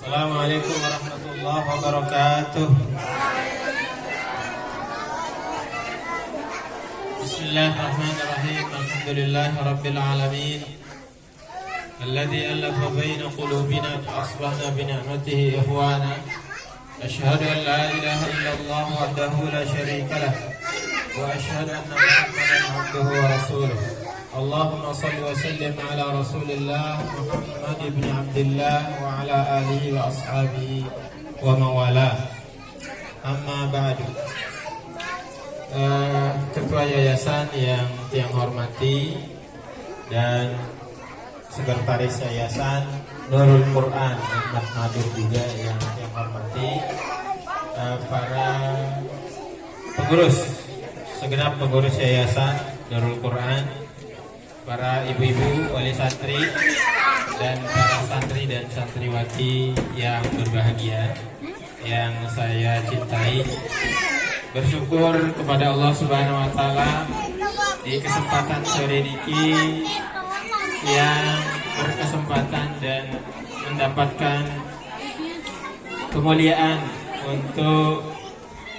Assalamualaikum warahmatullahi wabarakatuh. Bismillahirrahmanirrahim. Alhamdulillahirabbil alamin. Alladzi alafa baina qulubina fa asbahna bi ni'matihi ikhwana. Asyhadu an la ilaha illallah wahdahu la syarika lah wa asyhadu anna Muhammadan abduhu wa rasuluh. Allahumma salli wa sallim ala Rasulillah Muhammad ibn Abdullah wa ala alihi wa ashabihi wa mawala. Amma ba'du. Ketua yayasan yang hormati dan sekretaris yayasan Nurul Quran Ahmad Madur juga yang hormati, para pengurus, segenap pengurus yayasan Nurul Quran, para ibu-ibu wali santri dan para santri dan santriwati yang berbahagia, yang saya cintai. Bersyukur kepada Allah Subhanahu wa taala di kesempatan sore niki yang berkesempatan dan mendapatkan kemuliaan untuk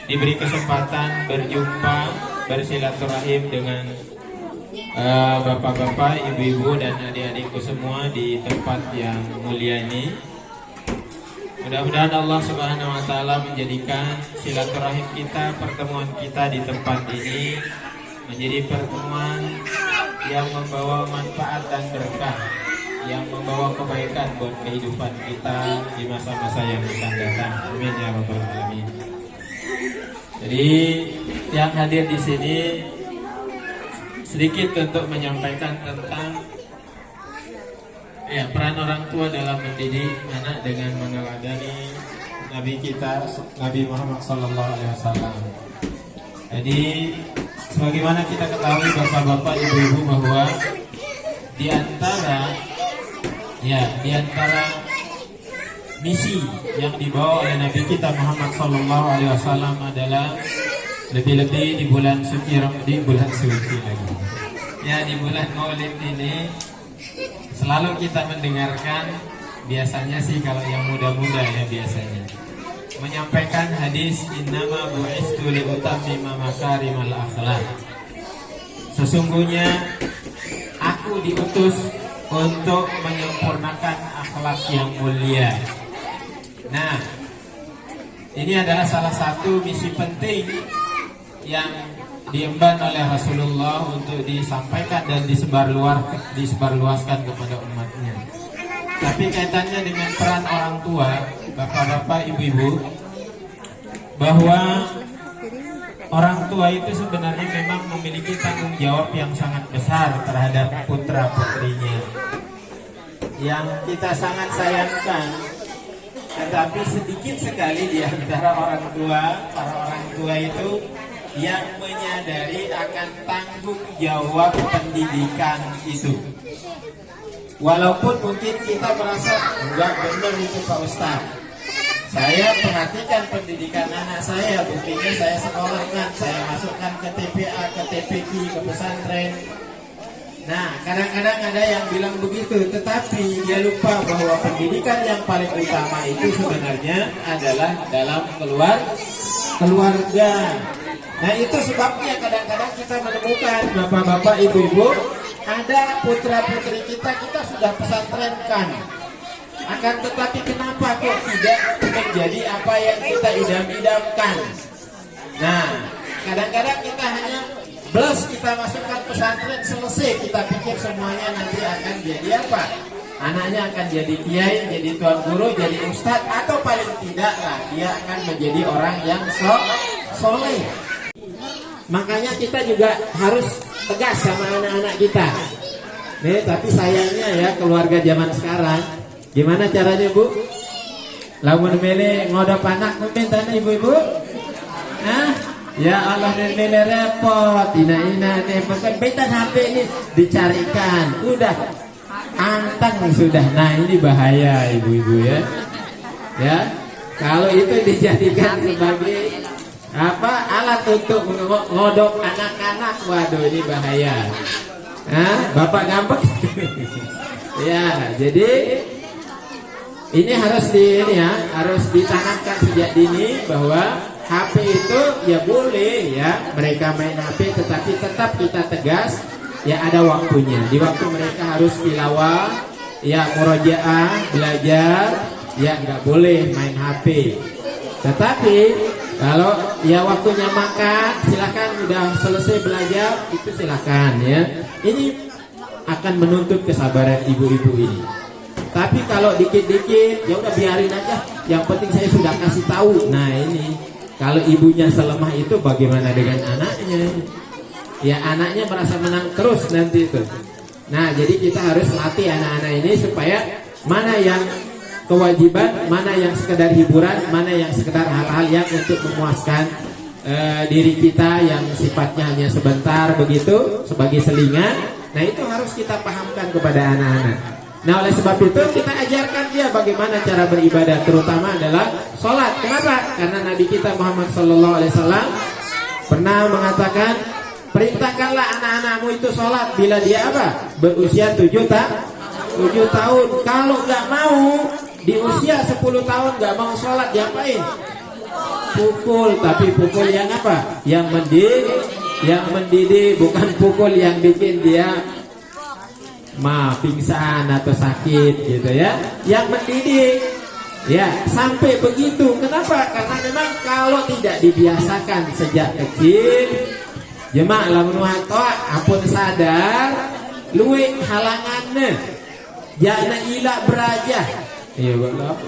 diberi kesempatan berjumpa, bersilaturahim dengan bapak-bapak, ibu-ibu dan adik-adikku semua di tempat yang mulia ini. Mudah-mudahan Allah Subhanahu wa taala menjadikan silaturahim kita, pertemuan kita di tempat ini menjadi pertemuan yang membawa manfaat dan berkah, yang membawa kebaikan buat kehidupan kita di masa-masa yang akan datang. Amin ya rabbal alamin. Jadi yang hadir di sini sedikit untuk menyampaikan tentang peran orang tua dalam mendidik anak dengan meneladani Nabi kita, Nabi Muhammad SAW. Jadi sebagaimana kita ketahui bapak-bapak, ibu-ibu, bahwa di antara misi yang dibawa oleh Nabi kita Muhammad SAW adalah lebih-lebih di bulan suci lagi. Ya, di bulan Maulid ini selalu kita mendengarkan, biasanya sih kalau yang muda-muda ya biasanya menyampaikan hadis innama bu'istu liutammima makarimal akhlaq. Sesungguhnya aku diutus untuk menyempurnakan akhlak yang mulia. Nah, ini adalah salah satu misi penting yang diemban oleh Rasulullah untuk disampaikan dan disebarluaskan kepada umatnya. Tapi kaitannya dengan peran orang tua, bapak-bapak, ibu-ibu, bahwa orang tua itu sebenarnya memang memiliki tanggung jawab yang sangat besar terhadap putra-putrinya, yang kita sangat sayangkan. Tetapi sedikit sekali di antara para orang tua itu yang menyadari akan tanggung jawab pendidikan itu. Walaupun mungkin kita merasa enggak benar itu Pak Ustaz, saya perhatikan pendidikan anak saya, buktinya saya sekolahkan, saya masukkan ke TPA, ke TPQ, ke pesantren. Nah, kadang-kadang ada yang bilang begitu, tetapi dia lupa bahwa pendidikan yang paling utama itu sebenarnya adalah dalam keluarga. Nah, itu sebabnya kadang-kadang kita menemukan bapak-bapak, ibu-ibu, ada putra-putri kita sudah pesantrenkan. Akan tetapi kenapa kok tidak menjadi apa yang kita idam-idamkan? Nah, kadang-kadang kita hanya kita masukkan pesantren, selesai, kita pikir semuanya nanti akan jadi apa? Anaknya akan jadi kiai, jadi tuan guru, jadi ustadz, atau paling tidak lah dia akan menjadi orang yang soleh. Makanya kita juga harus tegas sama anak-anak kita. Nih, tapi sayangnya ya keluarga zaman sekarang, gimana caranya Bu? Lamun mele ngodop anak minta ibu-ibu? Ya Allah, mele repot, ina nih, betan HP ini dicarikan, udah antang sudah. Nah, ini bahaya ibu-ibu ya. Ya, kalau itu dijadikan sebagai alat untuk ngodok anak-anak, waduh ini bahaya. Bapak ngambek. Ya, jadi Ini harus harus ditanamkan sejak dini bahwa HP itu ya boleh ya mereka main HP, tetapi tetap kita tegas ya ada waktunya. Di waktu mereka harus tilawah, ya murojaah, belajar, ya nggak boleh main HP. Tetapi kalau ya waktunya makan, silakan udah selesai belajar itu silakan ya. Ini akan menuntut kesabaran ibu-ibu ini. Tapi kalau dikit-dikit ya udah biarin aja. Yang penting saya sudah kasih tahu. Nah ini kalau ibunya selemah itu bagaimana dengan anaknya? Ya anaknya merasa menang terus nanti itu. Nah jadi kita harus latih anak-anak ini supaya mana yang kewajiban, mana yang sekedar hiburan, mana yang sekedar hal-hal yang untuk memuaskan diri kita yang sifatnya hanya sebentar begitu sebagai selingan. Nah itu harus kita pahamkan kepada anak-anak. Nah oleh sebab itu kita ajarkan dia bagaimana cara beribadah, terutama adalah sholat. Kenapa? Karena Nabi kita Muhammad SAW pernah mengatakan, perintahkanlah anak-anakmu itu sholat bila dia apa? Berusia 7 tahun. Kalau nggak mau di usia 10 tahun nggak mau sholat, diapain? Pukul, tapi pukul yang apa? Yang mendidik, bukan pukul yang bikin dia pingsan atau sakit gitu ya. Yang mendidik ya sampai begitu. Kenapa? Karena memang kalau tidak dibiasakan sejak kecil, jemaah lamun watoa ampun sadar luwih halangannya jana ila berajah. Iya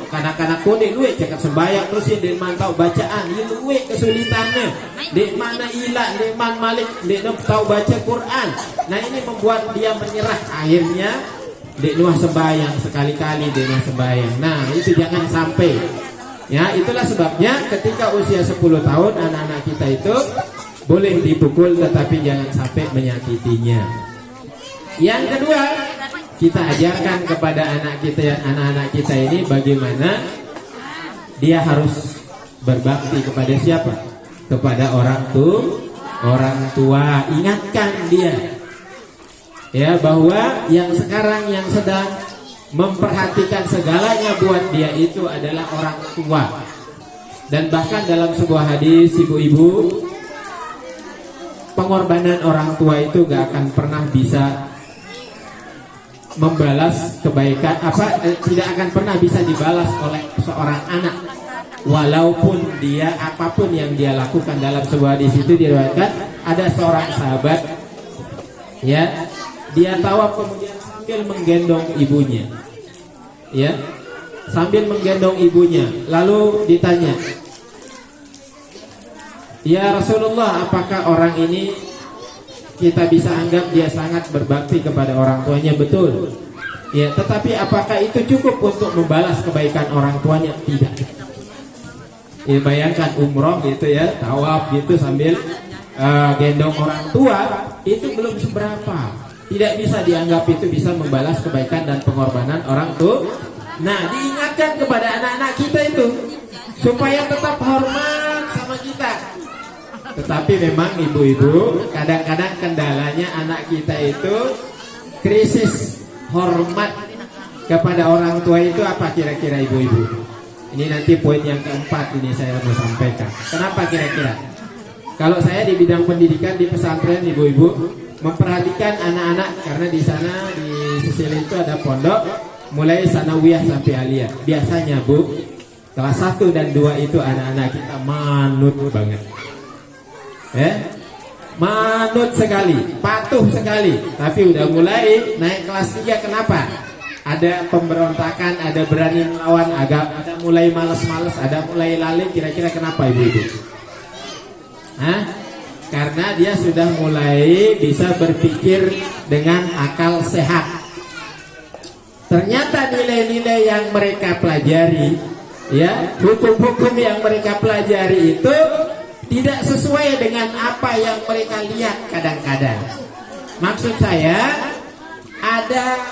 kanak-kanak kode luwih cekat sembahyang terus dia mantau bacaan ini luwih kesulitannya. Dek mana ila, dek man malik, dek tahu baca Quran. Nah ini membuat dia menyerah. Akhirnya dek nuah sembahyang sekali-kali dek nuah sembahyang. Nah itu jangan sampai. Ya itulah sebabnya ketika usia 10 tahun anak-anak kita itu boleh dipukul tetapi jangan sampai menyakitinya. Yang kedua, kita ajarkan kepada anak-anak kita ini bagaimana dia harus berbakti kepada siapa? Kepada orang tua. Ingatkan dia ya bahwa yang sekarang yang sedang memperhatikan segalanya buat dia itu adalah orang tua. Dan bahkan dalam sebuah hadis ibu-ibu, pengorbanan orang tua itu gak akan pernah bisa membalas kebaikan tidak akan pernah bisa dibalas oleh seorang anak walaupun dia apapun yang dia lakukan. Dalam sebuah hadis itu diriwayatkan ada seorang sahabat ya, dia tawaf kemudian sambil menggendong ibunya ya, sambil menggendong ibunya, lalu ditanya, ya Rasulullah, apakah orang ini kita bisa anggap dia sangat berbakti kepada orang tuanya? Betul ya, tetapi apakah itu cukup untuk membalas kebaikan orang tuanya? Tidak ya, bayangkan umroh gitu ya, tawaf gitu sambil gendong orang tua, itu belum seberapa. Tidak bisa dianggap itu bisa membalas kebaikan dan pengorbanan orang tua. Nah diingatkan kepada anak-anak kita itu supaya tetap hormat sama kita. Tetapi memang ibu-ibu kadang-kadang kendalanya anak kita itu krisis hormat kepada orang tua itu apa kira-kira ibu-ibu? Ini nanti poin yang keempat ini saya mau sampaikan. Kenapa kira-kira? Kalau saya di bidang pendidikan di pesantren ibu-ibu memperhatikan anak-anak, karena di sana di Sisil itu ada pondok mulai sanawiyah sampai aliyah. Biasanya Bu, kelas 1 dan 2 itu anak-anak kita manut banget. Manut sekali, patuh sekali. Tapi udah mulai naik kelas 3, kenapa? Ada pemberontakan, ada berani melawan, ada mulai males-males, ada mulai lalai. Kira-kira kenapa ibu-ibu? Karena dia sudah mulai bisa berpikir dengan akal sehat. Ternyata nilai-nilai yang mereka pelajari, ya, hukum-hukum yang mereka pelajari itu tidak sesuai dengan apa yang mereka lihat kadang-kadang. Maksud saya, ada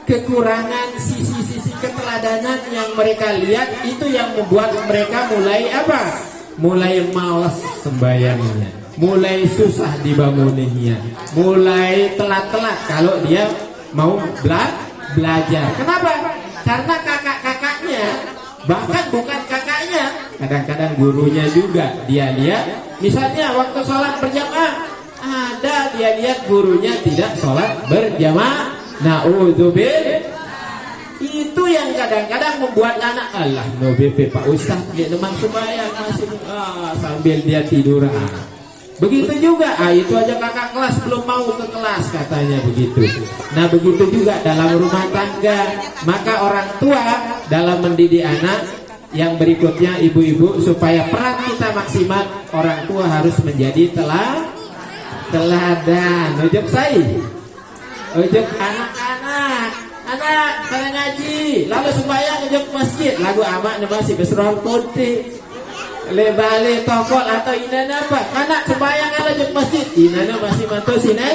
kekurangan sisi-sisi keteladanan yang mereka lihat, itu yang membuat mereka mulai apa? Mulai malas sembahyangnya, mulai susah dibanguninnya, mulai telat-telat kalau dia mau belajar. Kenapa? Karena kakak-kakaknya Bahkan bukan kakaknya, kadang-kadang gurunya juga dia lihat. Misalnya waktu sholat berjamaah, ada dia lihat gurunya tidak sholat berjamaah. Naudzubillah. Itu yang kadang-kadang membuat anak Allah no BP Pak Ustaz dia memang sembahyang masih sambil dia tidur. Begitu juga, itu aja kakak kelas belum mau ke kelas katanya begitu. Nah begitu juga dalam rumah tangga. Maka orang tua dalam mendidik anak yang berikutnya, ibu-ibu, supaya peran kita maksimal, orang tua harus menjadi teladan. Ujuk saya, ujuk anak-anak. Anak pada ngaji, lalu sembahyang ujuk masjid. Lagu amak masih besar putih. Lebale tokol atau inana apa? Anak sembahyang ala ujuk masjid. Inana masih mantu sini.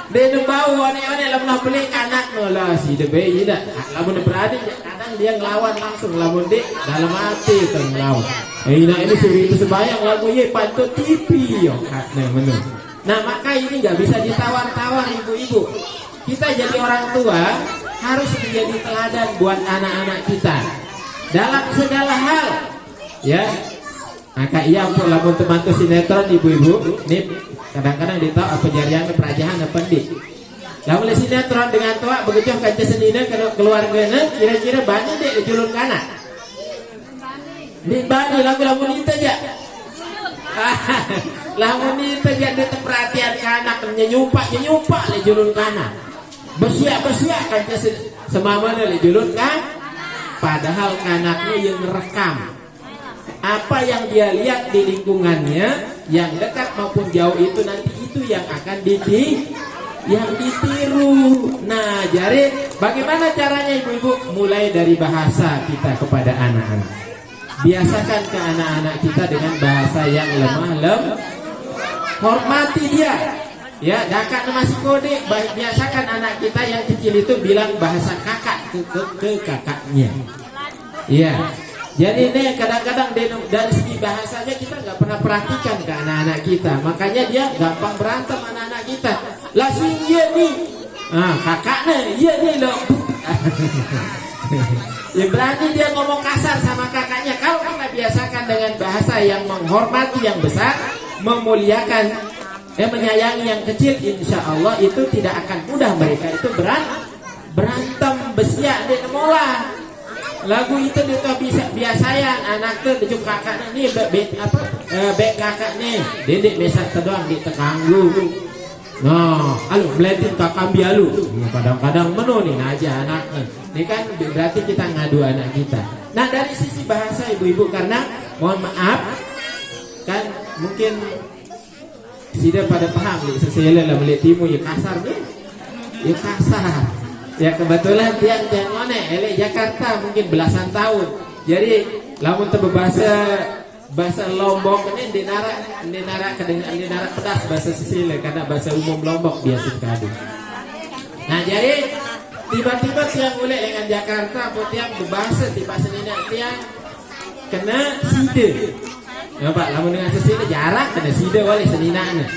Dia nu bau one-one lemah beli anak nolah si debe ida. Lamun berani kadang dia ngelawan langsung lamun dek dalam hati kan ngelawan. Ina ini suruh itu sembahyang lagu ye pantut TV yo katne menu. Nah maka ini nggak bisa ditawar-tawar ibu-ibu. Kita jadi orang tua harus menjadi teladan buat anak-anak kita dalam segala hal. Ya, maka iya pun lamun temantu sinetron ibu-ibu. Nih kadang-kadang ditahu apa jarian perajahan apa di. Lamun sinetron dengan tua begitu kaca senina kalau keluarganya kira-kira bani dek julun kanak. Di bani lagu-lagu itu aja. Lamun itu jadi perhatian kanak nyupak le julun kanak. Bersiap kan semamana le julun kan. Padahal kanaknya yang merekam apa yang dia lihat di lingkungannya, yang dekat maupun jauh itu nanti itu yang akan ditiru. Nah, jadi bagaimana caranya ibu-ibu? Mulai dari bahasa kita kepada anak-anak. Biasakan ke anak-anak kita dengan bahasa yang lemah hormati dia. Ya, kakak masih kode. Biasakan anak kita yang kecil itu bilang bahasa kakak ke kakaknya. Iya. Jadi ini kadang-kadang dari segi bahasanya kita nggak pernah perhatikan ke anak-anak kita. Makanya dia gampang berantem anak-anak kita. Langsung iya nih. Kakaknya iya nih loh. Ya berani dia ngomong kasar sama kakaknya. Kalau kita biasakan dengan bahasa yang menghormati yang besar, memuliakan, menyayangi yang kecil, insya Allah itu tidak akan mudah mereka itu berantem besiak di mola. Lagu itu dia bisa biasayan anak tuh tujuh kakak nih bek kakak nih dedek mesak terdoang di tekanggu. Nah, alu meletin kakak bialu. Kadang-kadang menu nih aja anak. Ini kan berarti kita ngadu anak kita. Nah dari sisi bahasa ibu-ibu, karena mohon maaf kan mungkin tidak pada paham nih sesele lah melihat timu ya kasar nih, ya kasar. Ya kebetulan tiang mana elek Jakarta mungkin belasan tahun. Jadi lamun tebe bahasa Lombok ini dinara pedas bahasa Sisile karena bahasa umum Lombok biasa sekali. Nah jadi tiba-tiba tiang ulek dengan Jakarta atau tiang berbahasa di bahasa Nina tiang kena side. Ya Pak, lamun dengan Sisile jarang kena side wali seninana.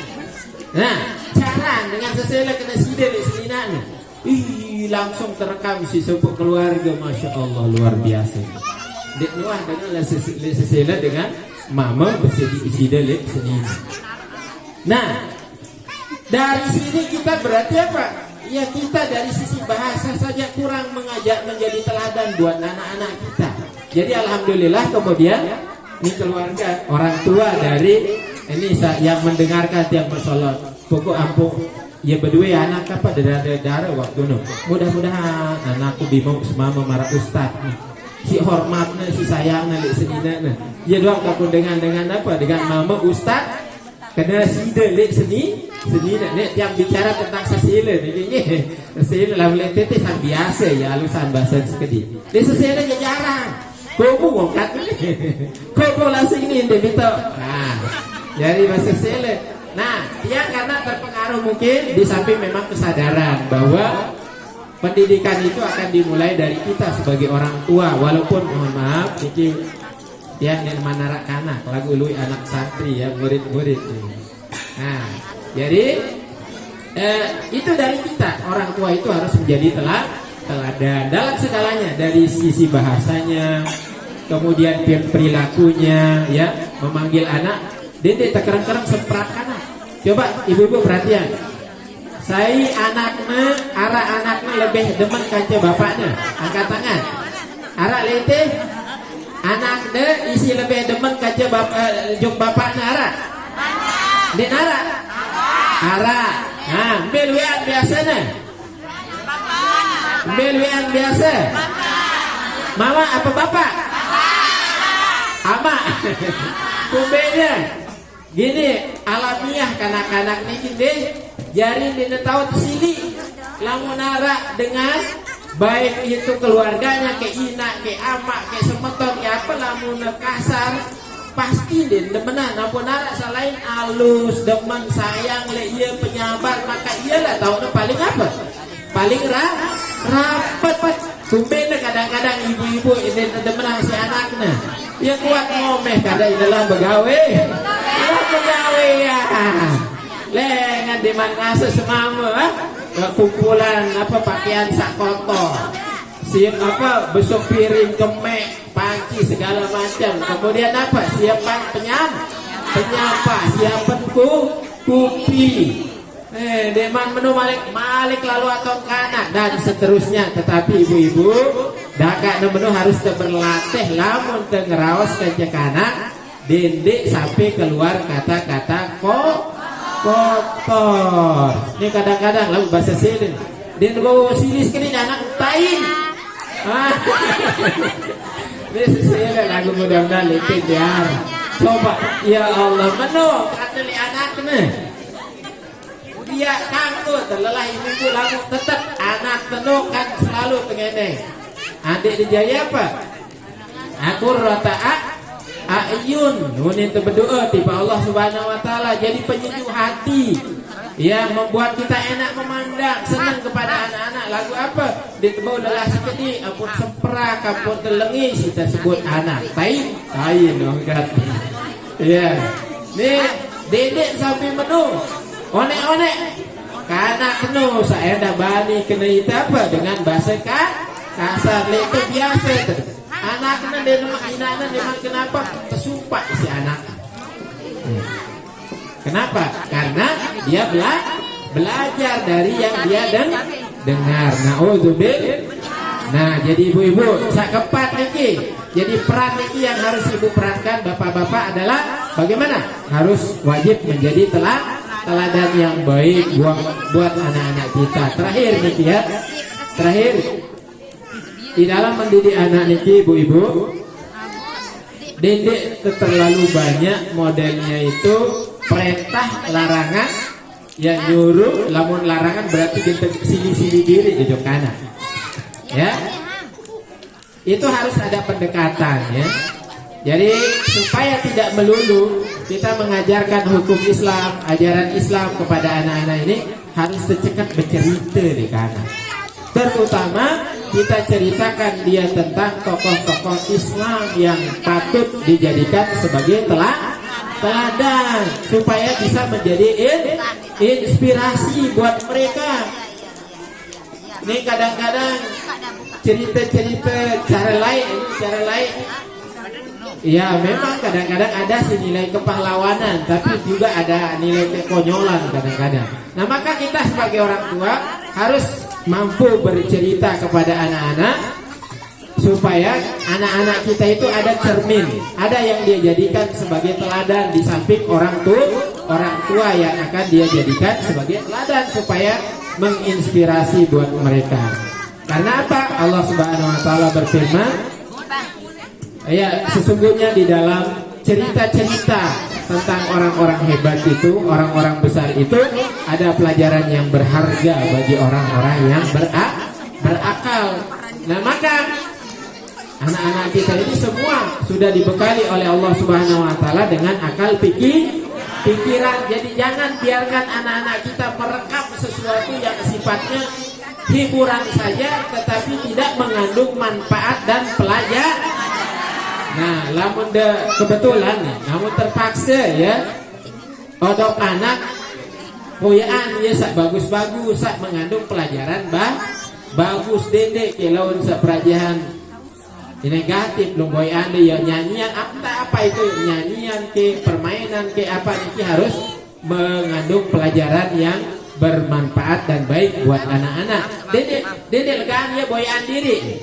Nah jarang dengan Sisile kena side di seninana. Langsung terekam si sepupu keluarga, masya Allah luar biasa. Dek nuah dengan sesela dengan mama bersedi delik seni. Nah dari sini kita berarti apa? Ya kita dari sisi bahasa saja kurang mengajak menjadi teladan buat anak-anak kita. Jadi alhamdulillah kemudian ini keluarga orang tua dari ini yang mendengarkan tiang bersolat pokok ampun. Ya berdua anak apa darah waktu nu. Mudah-mudahan anakku bimong semama marah ustad. Si hormatnya, si sayangnya, si senina. Ya doang aku dengan apa? Dengan mama ustad. Kena si delik senina. Nek yang bicara tentang sesila ini. Sesila lah boleh tete sang biasa ya alusan bahasa sekedi. Dia sesila jarang. Kau ngongkat ni. Kau langsung ini dia minta. Jadi bahasa sesila. Nah, dia karena terpengaruh mungkin di samping memang kesadaran bahwa pendidikan itu akan dimulai dari kita sebagai orang tua. Walaupun mohon maaf, ini dia yang manarak kanak lagu lui anak santri ya murid-murid. Nah, jadi itu dari kita orang tua itu harus menjadi teladan dalam segalanya, dari sisi bahasanya, kemudian perilakunya, ya, memanggil anak dede tekereng-kereng seprakana. Coba ibu-ibu perhatian, saya anaknya, arah anaknya lebih demen kaca bapaknya, angkat tangan. Arah lete, anaknya isi lebih demen kaca jok bapaknya arah. Di nara, arah. Nah, belwian biasanya. Belwian biasa. Mama apa bapak? Ama. Kumbenya. Gini, alamiah kanak-kanak nih gini, jari dina tahu sili. Lamun nara dengan baik itu keluarganya, ke ina, ke ama, ke semeton, ke apa, lamun kasar, pasti deh demenan. Ampun nara selain alus, demen, sayang, le iya penyabar, maka iyalah tahu paling apa? Paling rapat. Kumpulnya kadang-kadang ibu-ibu ini demenan si anaknya. Ya kuat ngomeh kada adalah begawe. Kuat begawe ya. Lengan di mana semama, kumpulan apa pakaian sak kotor. Siap apa besok piring kemek, panci segala macam. Kemudian apa? Siapan penyapa, siapan kupi. Deman menu malik lalu atau kanak dan seterusnya. Tetapi ibu-ibu dakak menu harus berlatih lamun tengerawas kancekanak dendek sampai keluar kata-kata kotor. Ini kadang-kadang lalu bahasa silin. Den bawa silis kini anak tain. Ini sesuai lagu mudah-mudahan itu biar. Coba ya Allah menu kata li anaknya. Dia kangkut terlelah ibu lalu tetap anak tenuk kan selalu pengeneng. Adik dijaya apa? Aku rata'a ayun. Nunin itu berdoa tiba Allah Subhanahu Wa Taala jadi penyejuk hati, yang membuat kita enak memandang, senang kepada anak-anak. Lagu apa? Ditebau adalah sekedi, ampun seprak, ampun telengi, kita sebut anak. Tain dongkat. Ya, nih dedek sampai menu. Onek-onek karena kenu saya dah bani kena itu apa dengan bahasa kasar itu biasa. Anak kena dia nama memang kenapa tersumpah si anak. Kenapa? Karena dia belajar dari yang dia dengar. Nah, jadi ibu-ibu sakepat niki. Jadi peran niki yang harus ibu perankan bapak-bapak adalah bagaimana? Harus wajib menjadi teladan yang baik buat anak-anak kita. Terakhir niki ya. Terakhir di dalam mendidik anak niki ibu-ibu, dendek terlalu banyak modelnya itu perintah larangan, yang nyuruh. Lamun larangan berarti kita sini diri di kanan. Ya. Itu harus ada pendekatan ya. Jadi supaya tidak melulu kita mengajarkan hukum Islam, ajaran Islam kepada anak-anak ini, harus tercekat bercerita di kanan. Terutama kita ceritakan dia tentang tokoh-tokoh Islam yang patut dijadikan sebagai teladan supaya bisa menjadi inspirasi buat mereka. Ini kadang-kadang cerita-cerita cara lain. Ya memang kadang-kadang ada si nilai kepahlawanan, tapi juga ada nilai kekonyolan kadang-kadang. Nah maka kita sebagai orang tua harus mampu bercerita kepada anak-anak supaya anak-anak kita itu ada cermin, ada yang dia jadikan sebagai teladan di samping orang tua yang akan dia jadikan sebagai teladan supaya menginspirasi buat mereka. Karena apa? Allah Subhanahu Wa Taala berfirman, ya sesungguhnya di dalam cerita-cerita tentang orang-orang hebat itu, orang-orang besar itu, ada pelajaran yang berharga bagi orang-orang yang berakal. Nah maka anak-anak kita ini semua sudah dibekali oleh Allah Subhanahu Wa Taala dengan akal pikiran. Jadi jangan biarkan anak-anak kita merekam sesuatu yang sifatnya hiburan saja, tetapi tidak mengandung manfaat dan pelajaran. Nah, lamun kebetulan nih, namun terpaksa ya, odok anak koyaan ya sak bagus-bagus, sak mengandung pelajaran bagus dede ke lawan saprajahan negatif dong boy anda ya nyanyian apa itu nyanyian ke permainan ke apa ini harus mengandung pelajaran yang bermanfaat dan baik buat anak-anak. Dede legaan ya boyan diri.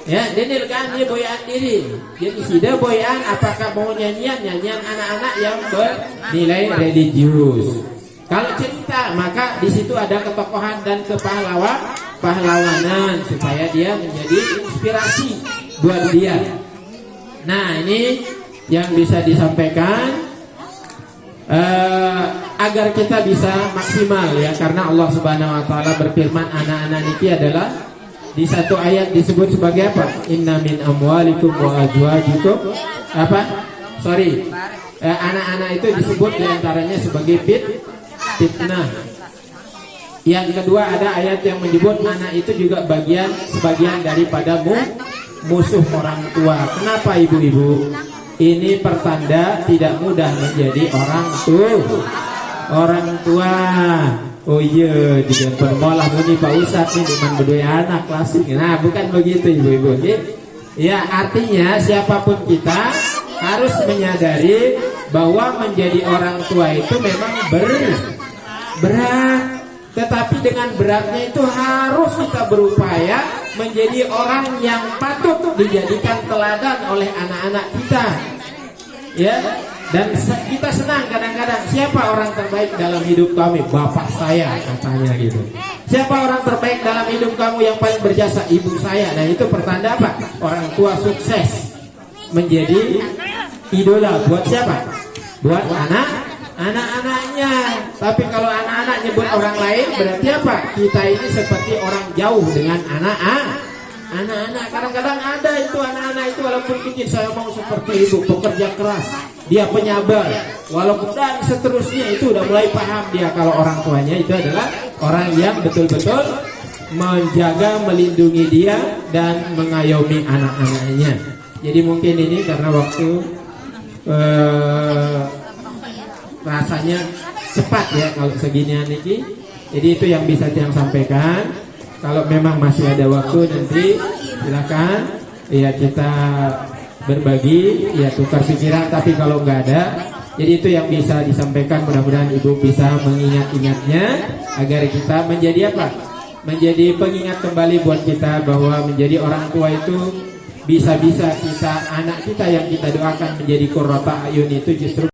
Ya, dede legaan ya boyan diri. Jadi sudah boyan apakah mau nyanyian anak-anak yang bernilai religius. Kalau cerita maka di situ ada ketokohan dan kepahlawanan supaya dia menjadi inspirasi buat dia. Nah, ini yang bisa disampaikan agar kita bisa maksimal ya, karena Allah Subhanahu wa taala berfirman anak-anak niki adalah di satu ayat disebut sebagai apa? Inna min amwalikum wa azwajikum anak-anak itu disebut diantaranya sebagai fitnah. Yang kedua ada ayat yang menyebut anak itu juga sebagian daripada musuh orang tua. Kenapa ibu-ibu? Ini pertanda tidak mudah menjadi orang tua. Oh iya, juga permolah muni Pak Ustadz ini cuma berdua anak klasik. Nah, bukan begitu ibu-ibu. Ya, artinya siapapun kita harus menyadari bahwa menjadi orang tua itu memang berat. Tetapi dengan beratnya itu harus kita berupaya menjadi orang yang patut dijadikan teladan oleh anak-anak kita. Ya, dan kita senang kadang-kadang siapa orang terbaik dalam hidup kami? Bapak saya katanya gitu. Siapa orang terbaik dalam hidup kamu yang paling berjasa? Ibu saya. Nah, itu pertanda apa? Orang tua sukses menjadi idola buat siapa? Buat anak-anaknya. Tapi kalau anak-anak nyebut orang lain berarti apa? Kita ini seperti orang jauh dengan anak-anak. Kadang-kadang ada itu anak-anak itu walaupun bikin saya mau seperti ibu, pekerja keras, dia penyabar, walaupun dan seterusnya itu udah mulai paham dia kalau orang tuanya itu adalah orang yang betul-betul menjaga, melindungi dia dan mengayomi anak-anaknya. Jadi mungkin ini karena waktu rasanya cepat ya kalau seginian ini. Jadi itu yang bisa saya sampaikan. Kalau memang masih ada waktu nanti silakan ya kita berbagi ya tukar pikiran. Tapi kalau nggak ada, jadi itu yang bisa disampaikan. Mudah-mudahan ibu bisa mengingat-ingatnya agar kita menjadi apa? Menjadi pengingat kembali buat kita bahwa menjadi orang tua itu bisa-bisa kita anak kita yang kita doakan menjadi qurrata ayun itu justru